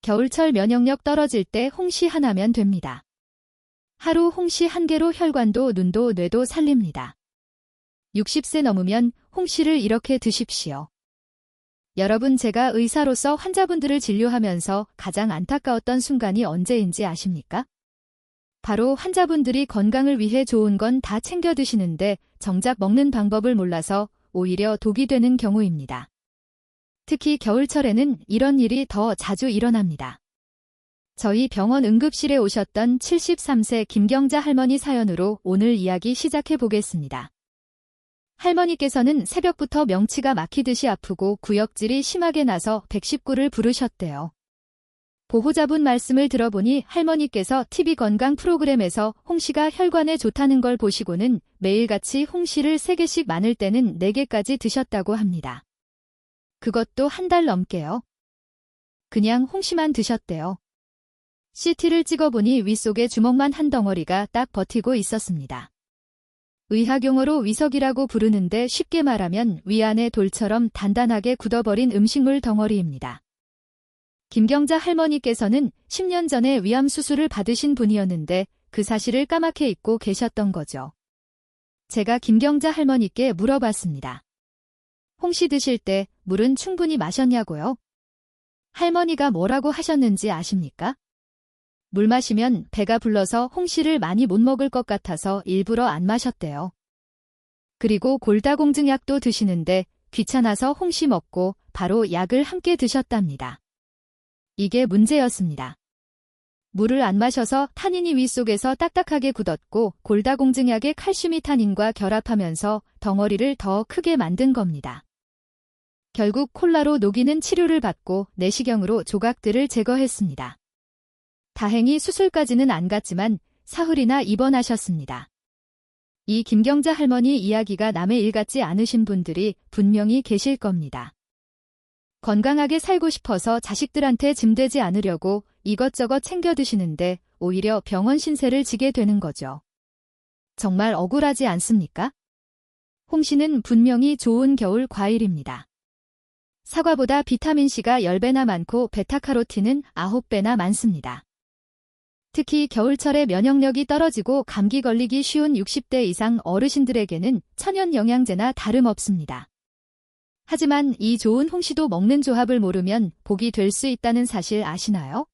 겨울철 면역력 떨어질 때 홍시 하나면 됩니다. 하루 홍시 1개로 혈관도 눈도 뇌도 살립니다. 60세 넘으면 홍시를 이렇게 드십시오. 여러분, 제가 의사로서 환자분들을 진료하면서 가장 안타까웠던 순간이 언제인지 아십니까? 바로 환자분들이 건강을 위해 좋은 건 다 챙겨 드시는데 정작 먹는 방법을 몰라서 오히려 독이 되는 경우입니다. 특히 겨울철에는 이런 일이 더 자주 일어납니다. 저희 병원 응급실에 오셨던 73세 김경자 할머니 사연으로 오늘 이야기 시작해 보겠습니다. 할머니께서는 새벽부터 명치가 막히듯이 아프고 구역질이 심하게 나서 119를 부르셨대요. 보호자분 말씀을 들어보니 할머니께서 TV 건강 프로그램에서 홍시가 혈관에 좋다는 걸 보시고는 매일같이 홍시를 3개씩 많을 때는 4개까지 드셨다고 합니다. 그것도 1달 넘게요. 그냥 홍시만 드셨대요. CT를 찍어보니 윗속에 주먹만 한 덩어리가 딱 버티고 있었습니다. 의학용어로 위석이라고 부르는데 쉽게 말하면 위안의 돌처럼 단단하게 굳어버린 음식물 덩어리입니다. 김경자 할머니께서는 10년 전에 위암 수술을 받으신 분이었는데 그 사실을 까맣게 잊고 계셨던 거죠. 제가 김경자 할머니께 물어봤습니다. 홍시 드실 때 물은 충분히 마셨냐고요? 할머니가 뭐라고 하셨는지 아십니까? 물 마시면 배가 불러서 홍시를 많이 못 먹을 것 같아서 일부러 안 마셨대요. 그리고 골다공증약도 드시는데 귀찮아서 홍시 먹고 바로 약을 함께 드셨답니다. 이게 문제였습니다. 물을 안 마셔서 타닌이 윗속에서 딱딱하게 굳었고 골다공증약의 칼슘이 타닌과 결합하면서 덩어리를 더 크게 만든 겁니다. 결국 콜라로 녹이는 치료를 받고 내시경으로 조각들을 제거했습니다. 다행히 수술까지는 안 갔지만 사흘이나 입원하셨습니다. 이 김경자 할머니 이야기가 남의 일 같지 않으신 분들이 분명히 계실 겁니다. 건강하게 살고 싶어서 자식들한테 짐되지 않으려고 이것저것 챙겨 드시는데 오히려 병원 신세를 지게 되는 거죠. 정말 억울하지 않습니까? 홍시는 분명히 좋은 겨울 과일입니다. 사과보다 비타민C가 10배나 많고 베타카로틴은 9배나 많습니다. 특히 겨울철에 면역력이 떨어지고 감기 걸리기 쉬운 60대 이상 어르신들에게는 천연 영양제나 다름없습니다. 하지만 이 좋은 홍시도 먹는 조합을 모르면 복이 될 수 있다는 사실 아시나요?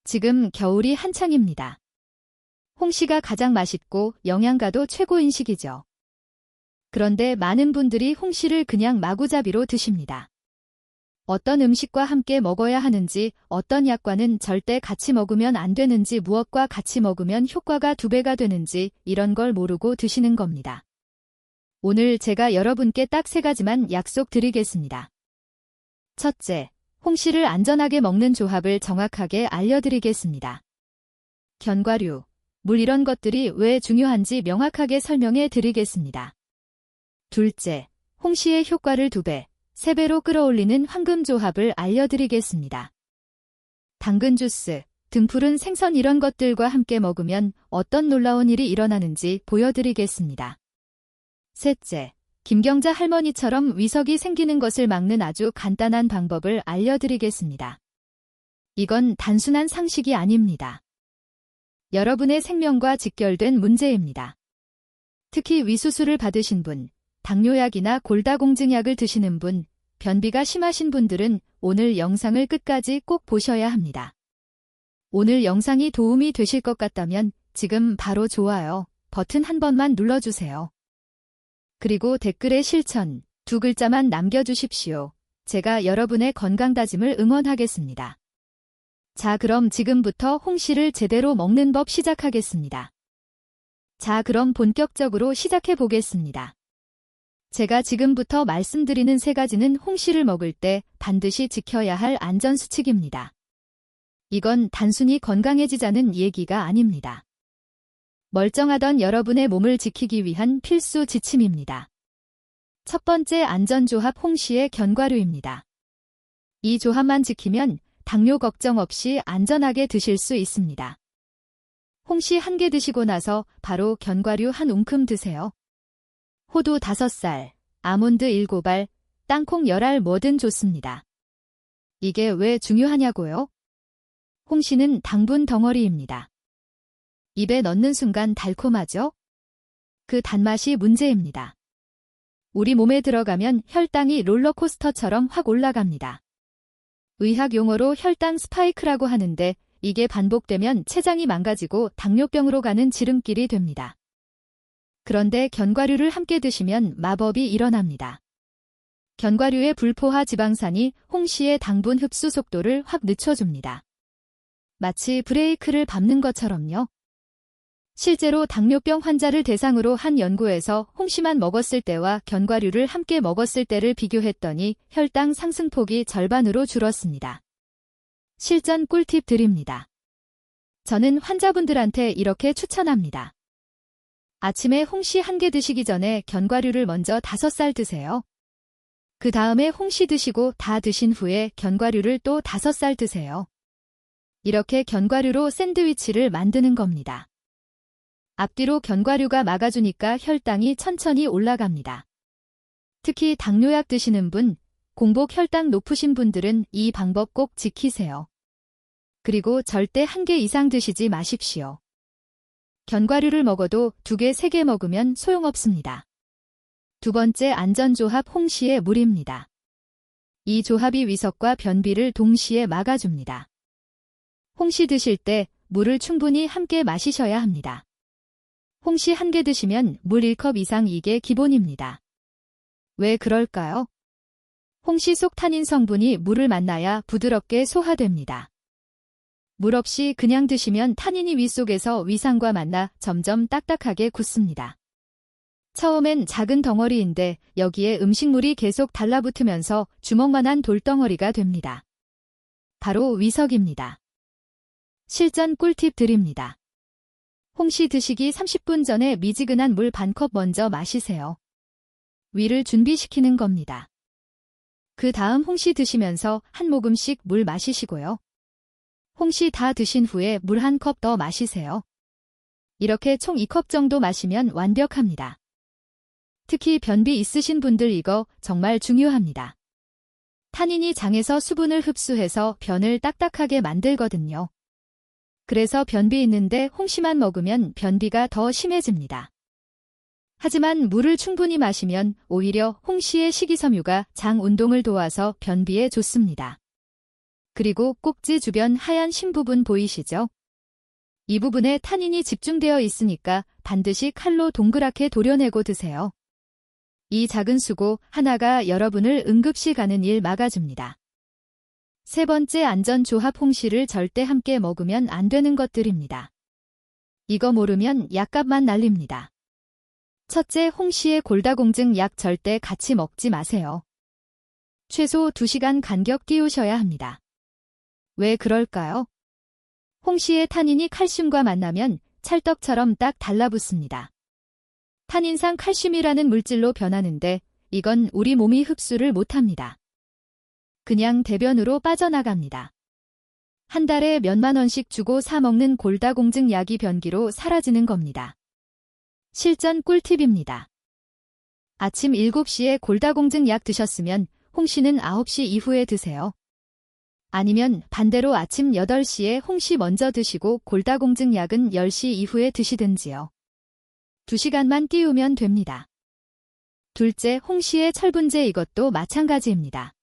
지금 겨울이 한창입니다. 홍시가 가장 맛있고 영양가도 최고인 시기죠. 그런데 많은 분들이 홍시를 그냥 마구잡이로 드십니다. 어떤 음식과 함께 먹어야 하는지, 어떤 약과는 절대 같이 먹으면 안 되는지, 무엇과 같이 먹으면 효과가 2배가 되는지 이런 걸 모르고 드시는 겁니다. 오늘 제가 여러분께 딱 3가지만 약속드리겠습니다. 첫째, 홍시를 안전하게 먹는 조합을 정확하게 알려드리겠습니다. 견과류, 물 이런 것들이 왜 중요한지 명확하게 설명해 드리겠습니다. 둘째, 홍시의 효과를 2배, 3배로 끌어올리는 황금 조합을 알려드리겠습니다. 당근 주스, 등푸른 생선 이런 것들과 함께 먹으면 어떤 놀라운 일이 일어나는지 보여드리겠습니다. 셋째, 김경자 할머니처럼 위석이 생기는 것을 막는 아주 간단한 방법을 알려드리겠습니다. 이건 단순한 상식이 아닙니다. 여러분의 생명과 직결된 문제입니다. 특히 위수술을 받으신 분, 당뇨약이나 골다공증약을 드시는 분, 변비가 심하신 분들은 오늘 영상을 끝까지 꼭 보셔야 합니다. 오늘 영상이 도움이 되실 것 같다면 지금 바로 좋아요 버튼 한 번만 눌러주세요. 그리고 댓글에 실천 2글자만 남겨주십시오. 제가 여러분의 건강다짐을 응원하겠습니다. 자, 그럼 지금부터 홍시를 제대로 먹는 법 시작하겠습니다. 자, 그럼 본격적으로 시작해 보겠습니다. 제가 지금부터 말씀드리는 3가지는 홍시를 먹을 때 반드시 지켜야 할 안전수칙입니다. 이건 단순히 건강해지자는 얘기가 아닙니다. 멀쩡하던 여러분의 몸을 지키기 위한 필수 지침입니다. 첫 번째 안전조합 홍시의 견과류입니다. 이 조합만 지키면 당뇨 걱정 없이 안전하게 드실 수 있습니다. 홍시 1개 드시고 나서 바로 견과류 한 움큼 드세요. 호두 5살, 아몬드 7알, 땅콩 10알 뭐든 좋습니다. 이게 왜 중요하냐고요? 홍시는 당분 덩어리입니다. 입에 넣는 순간 달콤하죠? 그 단맛이 문제입니다. 우리 몸에 들어가면 혈당이 롤러코스터처럼 확 올라갑니다. 의학 용어로 혈당 스파이크라고 하는데 이게 반복되면 췌장이 망가지고 당뇨병으로 가는 지름길이 됩니다. 그런데 견과류를 함께 드시면 마법이 일어납니다. 견과류의 불포화 지방산이 홍시의 당분 흡수 속도를 확 늦춰줍니다. 마치 브레이크를 밟는 것처럼요. 실제로 당뇨병 환자를 대상으로 한 연구에서 홍시만 먹었을 때와 견과류를 함께 먹었을 때를 비교했더니 혈당 상승폭이 절반으로 줄었습니다. 실전 꿀팁 드립니다. 저는 환자분들한테 이렇게 추천합니다. 아침에 홍시 1개 드시기 전에 견과류를 먼저 5살 드세요. 그 다음에 홍시 드시고 다 드신 후에 견과류를 또 5살 드세요. 이렇게 견과류로 샌드위치를 만드는 겁니다. 앞뒤로 견과류가 막아주니까 혈당이 천천히 올라갑니다. 특히 당뇨약 드시는 분, 공복 혈당 높으신 분들은 이 방법 꼭 지키세요. 그리고 절대 1개 이상 드시지 마십시오. 견과류를 먹어도 2개, 3개 먹으면 소용없습니다. 두 번째 안전조합 홍시의 물입니다. 이 조합이 위석과 변비를 동시에 막아줍니다. 홍시 드실 때 물을 충분히 함께 마시셔야 합니다. 홍시 1개 드시면 물 1컵 이상 이게 기본입니다. 왜 그럴까요? 홍시 속 타닌 성분이 물을 만나야 부드럽게 소화됩니다. 물 없이 그냥 드시면 타닌이 위 속에서 위산과 만나 점점 딱딱하게 굳습니다. 처음엔 작은 덩어리인데 여기에 음식물이 계속 달라붙으면서 주먹만한 돌덩어리가 됩니다. 바로 위석입니다. 실전 꿀팁 드립니다. 홍시 드시기 30분 전에 미지근한 물 반컵 먼저 마시세요. 위를 준비시키는 겁니다. 그 다음 홍시 드시면서 한 모금씩 물 마시시고요. 홍시 다 드신 후에 물 1컵 더 마시세요. 이렇게 총 2컵 정도 마시면 완벽합니다. 특히 변비 있으신 분들 이거 정말 중요합니다. 타닌이 장에서 수분을 흡수해서 변을 딱딱하게 만들거든요. 그래서 변비 있는데 홍시만 먹으면 변비가 더 심해집니다. 하지만 물을 충분히 마시면 오히려 홍시의 식이섬유가 장 운동을 도와서 변비에 좋습니다. 그리고 꼭지 주변 하얀 흰 부분 보이시죠? 이 부분에 타닌이 집중되어 있으니까 반드시 칼로 동그랗게 도려내고 드세요. 이 작은 수고 하나가 여러분을 응급실 가는 일 막아줍니다. 세 번째 안전조합 홍시를 절대 함께 먹으면 안 되는 것들입니다. 이거 모르면 약값만 날립니다. 첫째, 홍시의 골다공증 약 절대 같이 먹지 마세요. 최소 2시간 간격 띄우셔야 합니다. 왜 그럴까요? 홍시의 타닌이 칼슘과 만나면 찰떡처럼 딱 달라붙습니다. 타닌상 칼슘이라는 물질로 변하는데 이건 우리 몸이 흡수를 못합니다. 그냥 대변으로 빠져나갑니다. 한 달에 몇만 원씩 주고 사 먹는 골다공증 약이 변기로 사라지는 겁니다. 실전 꿀팁입니다. 아침 7시에 골다공증 약 드셨으면 홍시는 9시 이후에 드세요. 아니면 반대로 아침 8시에 홍시 먼저 드시고 골다공증 약은 10시 이후에 드시든지요. 2시간만 띄우면 됩니다. 둘째, 홍시의 철분제 이것도 마찬가지입니다.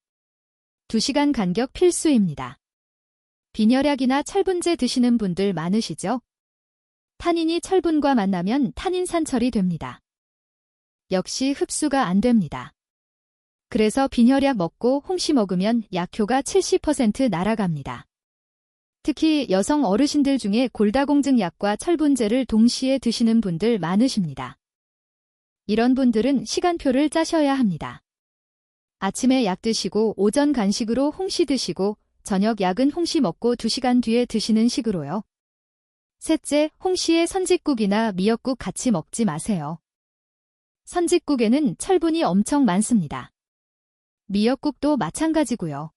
2시간 간격 필수입니다. 빈혈약이나 철분제 드시는 분들 많으시죠? 타닌이 철분과 만나면 타닌산철이 됩니다. 역시 흡수가 안 됩니다. 그래서 빈혈약 먹고 홍시 먹으면 약효가 70% 날아갑니다. 특히 여성 어르신들 중에 골다공증 약과 철분제를 동시에 드시는 분들 많으십니다. 이런 분들은 시간표를 짜셔야 합니다. 아침에 약 드시고 오전 간식으로 홍시 드시고 저녁 약은 홍시 먹고 2시간 뒤에 드시는 식으로요. 셋째, 홍시에 선짓국이나 미역국 같이 먹지 마세요. 선짓국에는 철분이 엄청 많습니다. 미역국도 마찬가지고요.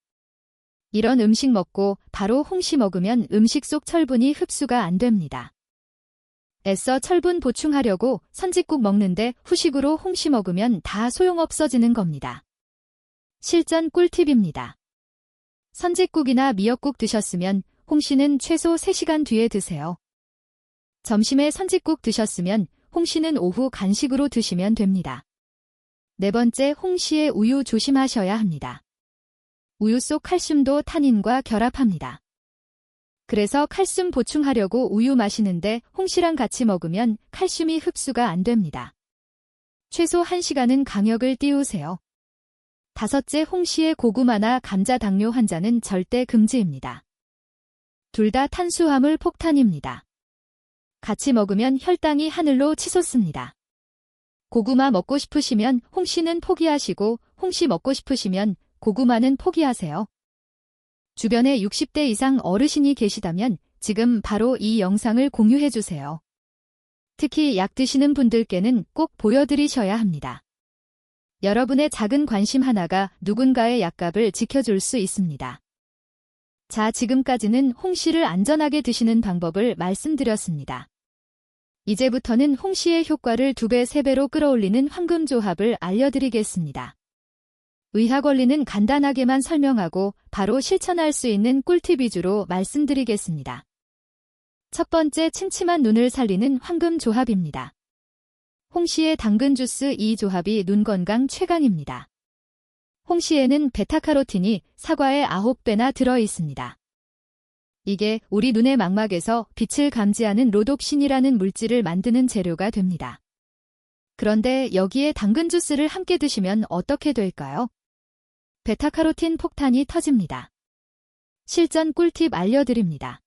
이런 음식 먹고 바로 홍시 먹으면 음식 속 철분이 흡수가 안 됩니다. 애써 철분 보충하려고 선짓국 먹는데 후식으로 홍시 먹으면 다 소용없어지는 겁니다. 실전 꿀팁입니다. 선짓국이나 미역국 드셨으면 홍시는 최소 3시간 뒤에 드세요. 점심에 선짓국 드셨으면 홍시는 오후 간식으로 드시면 됩니다. 네 번째, 홍시의 우유 조심하셔야 합니다. 우유 속 칼슘도 타닌과 결합합니다. 그래서 칼슘 보충하려고 우유 마시는데 홍시랑 같이 먹으면 칼슘이 흡수가 안 됩니다. 최소 1시간은 강약을 띄우세요. 다섯째, 홍시의 고구마나 감자 당뇨 환자는 절대 금지입니다. 둘 다 탄수화물 폭탄입니다. 같이 먹으면 혈당이 하늘로 치솟습니다. 고구마 먹고 싶으시면 홍시는 포기하시고 홍시 먹고 싶으시면 고구마는 포기하세요. 주변에 60대 이상 어르신이 계시다면 지금 바로 이 영상을 공유해주세요. 특히 약 드시는 분들께는 꼭 보여드리셔야 합니다. 여러분의 작은 관심 하나가 누군가의 약값을 지켜줄 수 있습니다. 자, 지금까지는 홍시를 안전하게 드시는 방법을 말씀드렸습니다. 이제부터는 홍시의 효과를 2배, 3배로 끌어올리는 황금조합을 알려드리겠습니다. 의학 원리는 간단하게만 설명하고 바로 실천할 수 있는 꿀팁 위주로 말씀드리겠습니다. 첫 번째, 침침한 눈을 살리는 황금조합입니다. 홍시의 당근 주스, 이 조합이 눈 건강 최강입니다. 홍시에는 베타카로틴이 사과의 9배나 들어 있습니다. 이게 우리 눈의 망막에서 빛을 감지하는 로독신이라는 물질을 만드는 재료가 됩니다. 그런데 여기에 당근 주스를 함께 드시면 어떻게 될까요? 베타카로틴 폭탄이 터집니다. 실전 꿀팁 알려드립니다.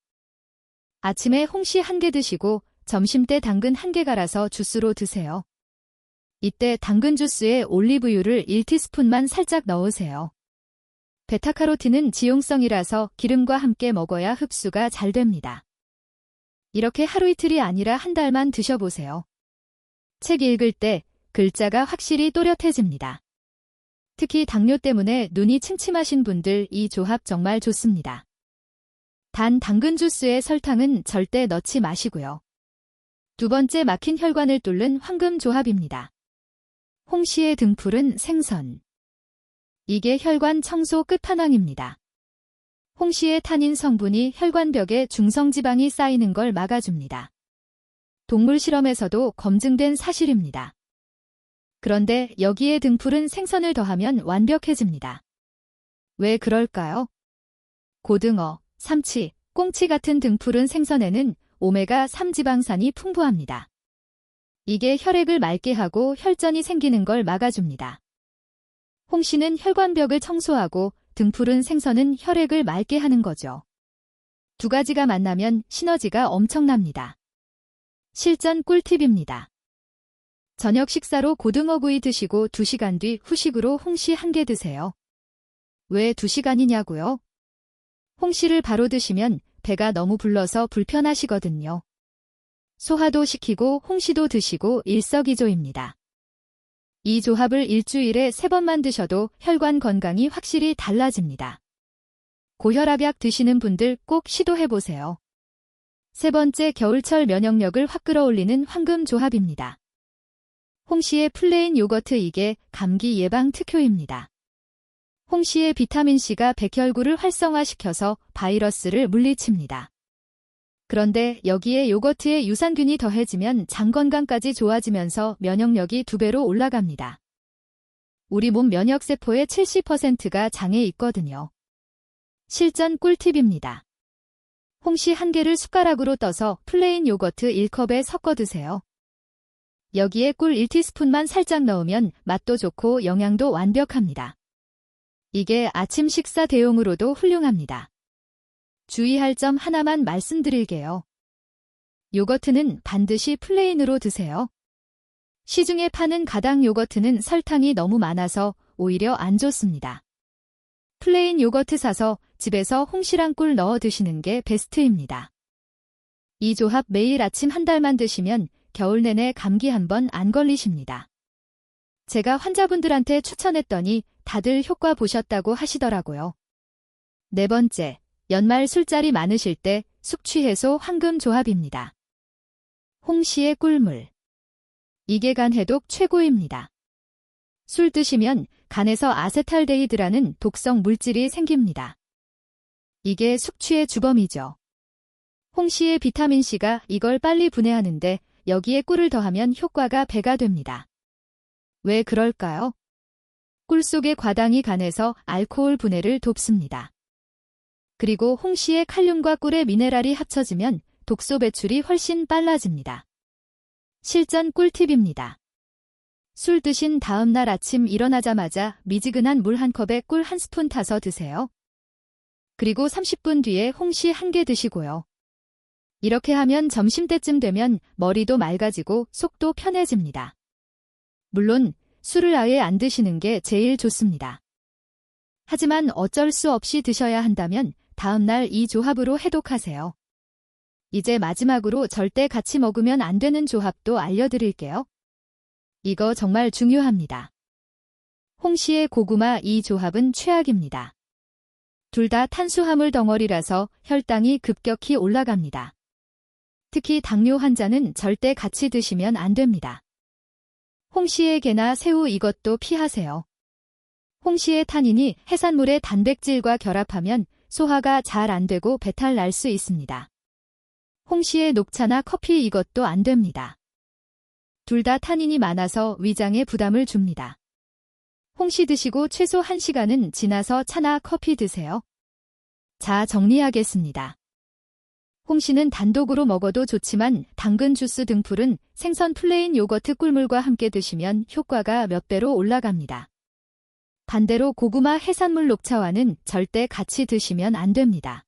아침에 홍시 1개 드시고 점심때 당근 1개 갈아서 주스로 드세요. 이때 당근 주스에 올리브유를 1티스푼만 살짝 넣으세요. 베타카로틴은 지용성이라서 기름과 함께 먹어야 흡수가 잘 됩니다. 이렇게 하루 이틀이 아니라 한 달만 드셔보세요. 책 읽을 때 글자가 확실히 또렷해집니다. 특히 당뇨 때문에 눈이 침침하신 분들 이 조합 정말 좋습니다. 단 당근 주스에 설탕은 절대 넣지 마시고요. 두 번째, 막힌 혈관을 뚫는 황금 조합입니다. 홍시의 등푸른 생선. 이게 혈관 청소 끝판왕입니다. 홍시의 타닌 성분이 혈관벽에 중성지방이 쌓이는 걸 막아줍니다. 동물 실험에서도 검증된 사실입니다. 그런데 여기에 등푸른 생선을 더하면 완벽해집니다. 왜 그럴까요? 고등어, 삼치, 꽁치 같은 등푸른 생선에는 오메가3 지방산이 풍부합니다. 이게 혈액을 맑게 하고 혈전이 생기는 걸 막아줍니다. 홍시는 혈관벽을 청소하고 등푸른 생선은 혈액을 맑게 하는 거죠. 두 가지가 만나면 시너지가 엄청납니다. 실전 꿀팁입니다. 저녁 식사로 고등어구이 드시고 2시간 뒤 후식으로 홍시 1개 드세요. 왜 2시간이냐고요? 홍시를 바로 드시면 배가 너무 불러서 불편하시거든요. 소화도 시키고 홍시도 드시고 일석이조입니다. 이 조합을 일주일에 3번만 드셔도 혈관 건강이 확실히 달라집니다. 고혈압약 드시는 분들 꼭 시도해보세요. 세 번째, 겨울철 면역력을 확 끌어올리는 황금 조합입니다. 홍시의 플레인 요거트, 이게 감기 예방 특효입니다. 홍시의 비타민C가 백혈구를 활성화시켜서 바이러스를 물리칩니다. 그런데 여기에 요거트에 유산균이 더해지면 장 건강까지 좋아지면서 면역력이 2배로 올라갑니다. 우리 몸 면역세포의 70%가 장에 있거든요. 실전 꿀팁입니다. 홍시 1개를 숟가락으로 떠서 플레인 요거트 1컵에 섞어 드세요. 여기에 꿀 1티스푼만 살짝 넣으면 맛도 좋고 영양도 완벽합니다. 이게 아침 식사 대용으로도 훌륭합니다. 주의할 점 하나만 말씀드릴게요. 요거트는 반드시 플레인으로 드세요. 시중에 파는 가당 요거트는 설탕이 너무 많아서 오히려 안 좋습니다. 플레인 요거트 사서 집에서 홍시랑 꿀 넣어 드시는 게 베스트입니다. 이 조합 매일 아침 한 달만 드시면 겨울 내내 감기 한 번 안 걸리십니다. 제가 환자분들한테 추천했더니 다들 효과 보셨다고 하시더라고요. 네 번째, 연말 술자리 많으실 때 숙취해소 황금 조합입니다. 홍시의 꿀물. 이게 간 해독 최고입니다. 술 드시면 간에서 아세탈데히드라는 독성 물질이 생깁니다. 이게 숙취의 주범이죠. 홍시의 비타민C가 이걸 빨리 분해하는데 여기에 꿀을 더하면 효과가 배가 됩니다. 왜 그럴까요? 꿀 속의 과당이 간에서 알코올 분해를 돕습니다. 그리고 홍시의 칼륨과 꿀의 미네랄이 합쳐지면 독소 배출이 훨씬 빨라집니다. 실전 꿀팁입니다. 술 드신 다음 날 아침 일어나자마자 미지근한 물 한 컵에 꿀 한 스푼 타서 드세요. 그리고 30분 뒤에 홍시 1개 드시고요. 이렇게 하면 점심때쯤 되면 머리도 맑아지고 속도 편해집니다. 물론 술을 아예 안 드시는 게 제일 좋습니다. 하지만 어쩔 수 없이 드셔야 한다면 다음날 이 조합으로 해독하세요. 이제 마지막으로 절대 같이 먹으면 안 되는 조합도 알려드릴게요. 이거 정말 중요합니다. 홍시의 고구마 이 조합은 최악입니다. 둘 다 탄수화물 덩어리라서 혈당이 급격히 올라갑니다. 특히 당뇨 환자는 절대 같이 드시면 안 됩니다. 홍시의 게나 새우 이것도 피하세요. 홍시의 탄닌이 해산물의 단백질과 결합하면 소화가 잘 안 되고 배탈 날 수 있습니다. 홍시의 녹차나 커피 이것도 안 됩니다. 둘 다 탄닌이 많아서 위장에 부담을 줍니다. 홍시 드시고 최소 1시간은 지나서 차나 커피 드세요. 자, 정리하겠습니다. 홍시는 단독으로 먹어도 좋지만 당근 주스 등풀은 생선 플레인 요거트 꿀물과 함께 드시면 효과가 몇 배로 올라갑니다. 반대로 고구마 해산물 녹차와는 절대 같이 드시면 안 됩니다.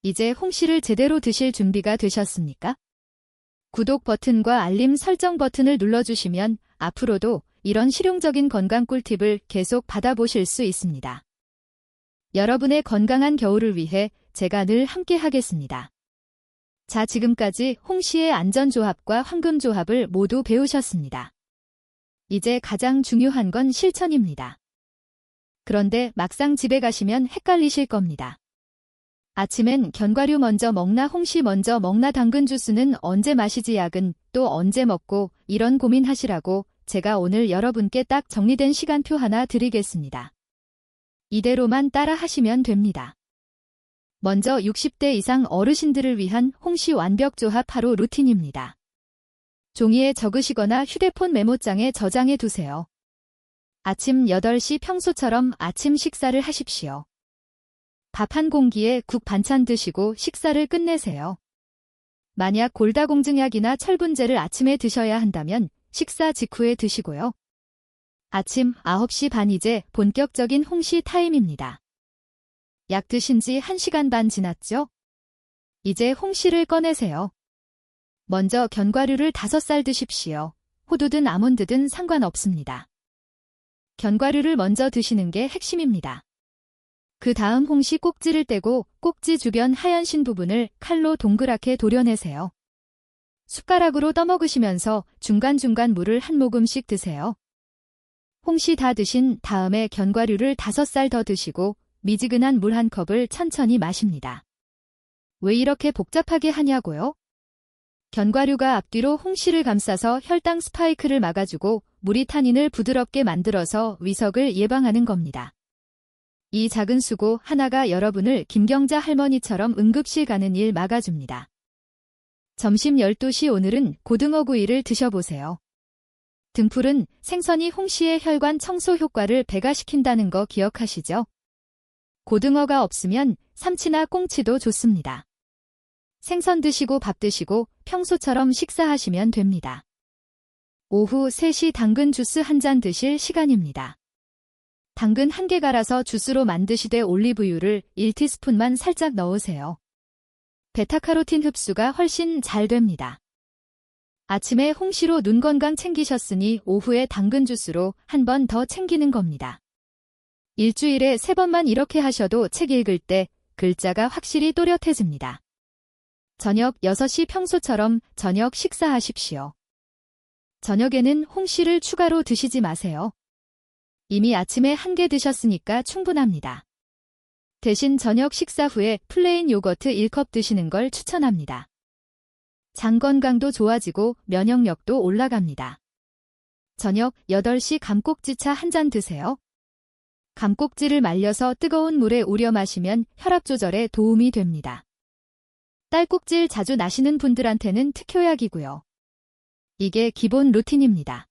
이제 홍시를 제대로 드실 준비가 되셨습니까? 구독 버튼과 알림 설정 버튼을 눌러주시면 앞으로도 이런 실용적인 건강 꿀팁을 계속 받아보실 수 있습니다. 여러분의 건강한 겨울을 위해 제가 늘 함께 하겠습니다. 자, 지금까지 홍시의 안전조합과 황금조합을 모두 배우셨습니다. 이제 가장 중요한 건 실천입니다. 그런데 막상 집에 가시면 헷갈리실 겁니다. 아침엔 견과류 먼저 먹나 홍시 먼저 먹나 당근 주스는 언제 마시지 약은 또 언제 먹고 이런 고민하시라고 제가 오늘 여러분께 딱 정리된 시간표 하나 드리겠습니다. 이대로만 따라 하시면 됩니다. 먼저 60대 이상 어르신들을 위한 홍시 완벽조합 하루 루틴입니다. 종이에 적으시거나 휴대폰 메모장에 저장해 두세요. 아침 8시 평소처럼 아침 식사를 하십시오. 밥 한 공기에 국 반찬 드시고 식사를 끝내세요. 만약 골다공증약이나 철분제를 아침에 드셔야 한다면 식사 직후에 드시고요. 아침 9시 반 이제 본격적인 홍시 타임입니다. 약 드신 지 1시간 반 지났죠? 이제 홍시를 꺼내세요. 먼저 견과류를 5살 드십시오. 호두든 아몬드든 상관없습니다. 견과류를 먼저 드시는 게 핵심입니다. 그 다음 홍시 꼭지를 떼고 꼭지 주변 하얀신 부분을 칼로 동그랗게 도려내세요. 숟가락으로 떠먹으시면서 중간중간 물을 한 모금씩 드세요. 홍시 다 드신 다음에 견과류를 5살 더 드시고 미지근한 물 한 컵을 천천히 마십니다. 왜 이렇게 복잡하게 하냐고요? 견과류가 앞뒤로 홍시를 감싸서 혈당 스파이크를 막아주고 물이 탄닌을 부드럽게 만들어서 위석을 예방하는 겁니다. 이 작은 수고 하나가 여러분을 김경자 할머니처럼 응급실 가는 일 막아줍니다. 점심 12시 오늘은 고등어 구이를 드셔보세요. 등풀은 생선이 홍시의 혈관 청소 효과를 배가시킨다는 거 기억하시죠? 고등어가 없으면 삼치나 꽁치도 좋습니다. 생선 드시고 밥 드시고 평소처럼 식사하시면 됩니다. 오후 3시 당근 주스 한 잔 드실 시간입니다. 당근 1개 갈아서 주스로 만드시되 올리브유를 1티스푼만 살짝 넣으세요. 베타카로틴 흡수가 훨씬 잘 됩니다. 아침에 홍시로 눈 건강 챙기셨으니 오후에 당근 주스로 한 번 더 챙기는 겁니다. 일주일에 3번만 이렇게 하셔도 책 읽을 때 글자가 확실히 또렷해집니다. 저녁 6시 평소처럼 저녁 식사하십시오. 저녁에는 홍시를 추가로 드시지 마세요. 이미 아침에 1개 드셨으니까 충분합니다. 대신 저녁 식사 후에 플레인 요거트 1컵 드시는 걸 추천합니다. 장 건강도 좋아지고 면역력도 올라갑니다. 저녁 8시 감꼭지차 한 잔 드세요. 감꼭지를 말려서 뜨거운 물에 우려 마시면 혈압 조절에 도움이 됩니다. 딸꾹질 자주 나시는 분들한테는 특효약이고요. 이게 기본 루틴입니다.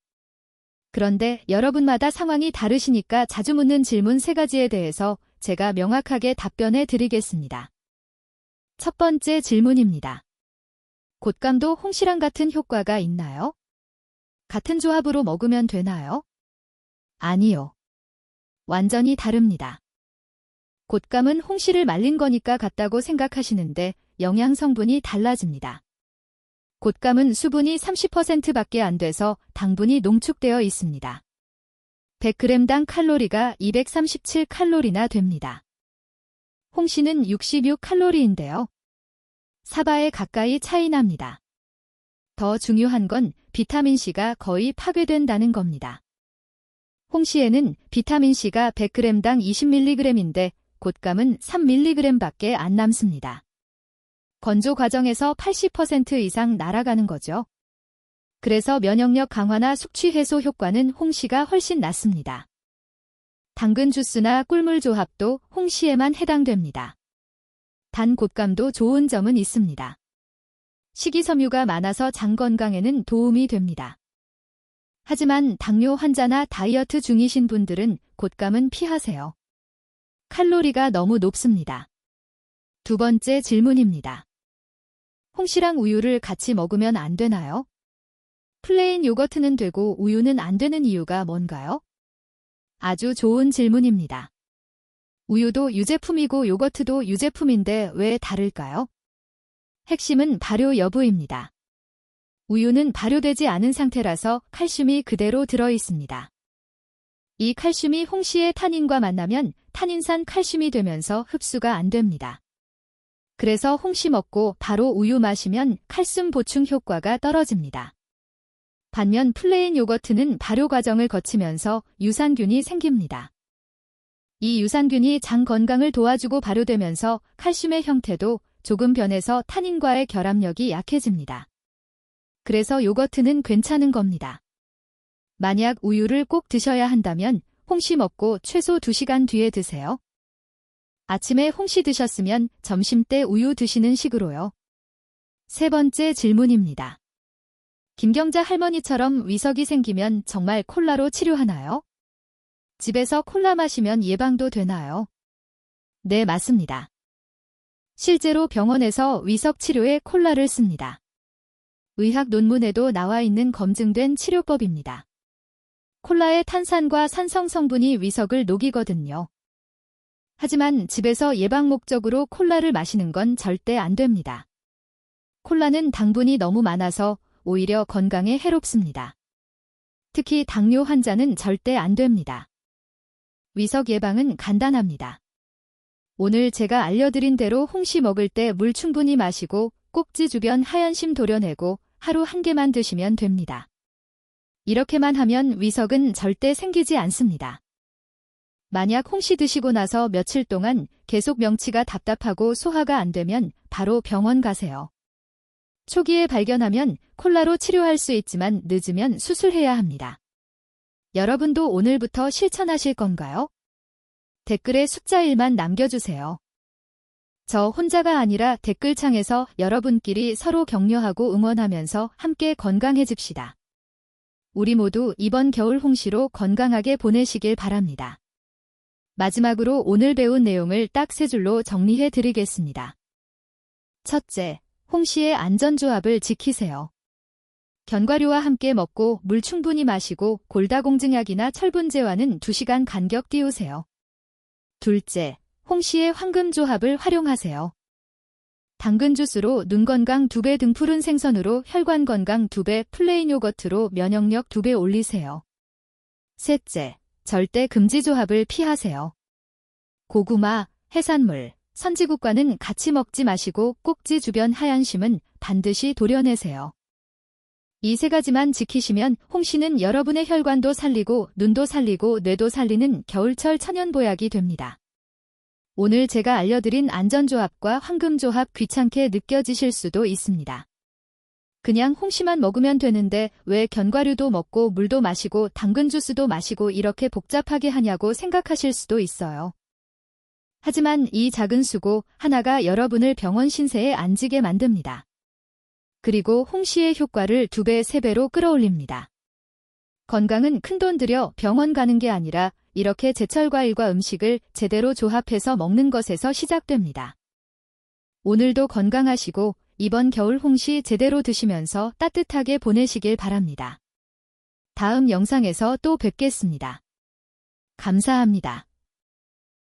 그런데 여러분마다 상황이 다르시니까 자주 묻는 질문 3가지에 대해서 제가 명확하게 답변해 드리겠습니다. 첫 번째 질문입니다. 곶감도 홍시랑 같은 효과가 있나요? 같은 조합으로 먹으면 되나요? 아니요. 완전히 다릅니다. 곶감은 홍시를 말린 거니까 같다고 생각하시는데 영양 성분이 달라집니다. 곶감은 수분이 30%밖에 안 돼서 당분이 농축되어 있습니다. 100g당 칼로리가 237칼로리나 됩니다. 홍시는 66칼로리인데요. 사바에 가까이 차이 납니다. 더 중요한 건 비타민C가 거의 파괴된다는 겁니다. 홍시에는 비타민C가 100g당 20mg인데 곶감은 3mg밖에 안 남습니다. 건조 과정에서 80% 이상 날아가는 거죠. 그래서 면역력 강화나 숙취 해소 효과는 홍시가 훨씬 낫습니다. 당근 주스나 꿀물 조합도 홍시에만 해당됩니다. 단 곶감도 좋은 점은 있습니다. 식이섬유가 많아서 장 건강에는 도움이 됩니다. 하지만 당뇨 환자나 다이어트 중이신 분들은 곶감은 피하세요. 칼로리가 너무 높습니다. 두 번째 질문입니다. 홍시랑 우유를 같이 먹으면 안 되나요? 플레인 요거트는 되고 우유는 안 되는 이유가 뭔가요? 아주 좋은 질문입니다. 우유도 유제품이고 요거트도 유제품인데 왜 다를까요? 핵심은 발효 여부입니다. 우유는 발효되지 않은 상태라서 칼슘이 그대로 들어 있습니다. 이 칼슘이 홍시의 타닌과 만나면 타닌산 칼슘이 되면서 흡수가 안 됩니다. 그래서 홍시 먹고 바로 우유 마시면 칼슘 보충 효과가 떨어집니다. 반면 플레인 요거트는 발효 과정을 거치면서 유산균이 생깁니다. 이 유산균이 장 건강을 도와주고 발효되면서 칼슘의 형태도 조금 변해서 타닌과의 결합력이 약해집니다. 그래서 요거트는 괜찮은 겁니다. 만약 우유를 꼭 드셔야 한다면 홍시 먹고 최소 2시간 뒤에 드세요. 아침에 홍시 드셨으면 점심때 우유 드시는 식으로요. 세 번째 질문입니다. 김경자 할머니처럼 위석이 생기면 정말 콜라로 치료하나요? 집에서 콜라 마시면 예방도 되나요? 네, 맞습니다. 실제로 병원에서 위석 치료에 콜라를 씁니다. 의학 논문에도 나와 있는 검증된 치료법입니다. 콜라의 탄산과 산성 성분이 위석을 녹이거든요. 하지만 집에서 예방 목적으로 콜라를 마시는 건 절대 안 됩니다. 콜라는 당분이 너무 많아서 오히려 건강에 해롭습니다. 특히 당뇨 환자는 절대 안 됩니다. 위석 예방은 간단합니다. 오늘 제가 알려드린 대로 홍시 먹을 때 물 충분히 마시고 꼭지 주변 하얀심 도려내고 하루 1개만 드시면 됩니다. 이렇게만 하면 위석은 절대 생기지 않습니다. 만약 홍시 드시고 나서 며칠 동안 계속 명치가 답답하고 소화가 안 되면 바로 병원 가세요. 초기에 발견하면 콜라로 치료할 수 있지만 늦으면 수술해야 합니다. 여러분도 오늘부터 실천하실 건가요? 댓글에 숫자 1만 남겨주세요. 저 혼자가 아니라 댓글창에서 여러분끼리 서로 격려하고 응원하면서 함께 건강해집시다. 우리 모두 이번 겨울 홍시로 건강하게 보내시길 바랍니다. 마지막으로 오늘 배운 내용을 딱 3줄로 정리해 드리겠습니다. 첫째, 홍시의 안전조합을 지키세요. 견과류와 함께 먹고 물 충분히 마시고 골다공증약이나 철분제와는 2시간 간격 띄우세요. 둘째, 홍시의 황금조합을 활용하세요. 당근 주스로 눈 건강 2배 등 푸른 생선으로 혈관 건강 2배, 플레인 요거트로 면역력 2배 올리세요. 셋째, 절대 금지 조합을 피하세요. 고구마, 해산물, 선지국과는 같이 먹지 마시고 꼭지 주변 하얀심은 반드시 도려내세요. 이 3가지만 지키시면 홍시는 여러분의 혈관도 살리고 눈도 살리고 뇌도 살리는 겨울철 천연보약이 됩니다. 오늘 제가 알려드린 안전조합과 황금조합 귀찮게 느껴지실 수도 있습니다. 그냥 홍시만 먹으면 되는데 왜 견과류도 먹고 물도 마시고 당근 주스도 마시고 이렇게 복잡하게 하냐고 생각하실 수도 있어요. 하지만 이 작은 수고 하나가 여러분을 병원 신세에 앉게 만듭니다. 그리고 홍시의 효과를 2배, 3배로 끌어올립니다. 건강은 큰돈 들여 병원 가는 게 아니라 이렇게 제철 과일과 음식을 제대로 조합해서 먹는 것에서 시작됩니다. 오늘도 건강하시고 이번 겨울 홍시 제대로 드시면서 따뜻하게 보내시길 바랍니다. 다음 영상에서 또 뵙겠습니다. 감사합니다.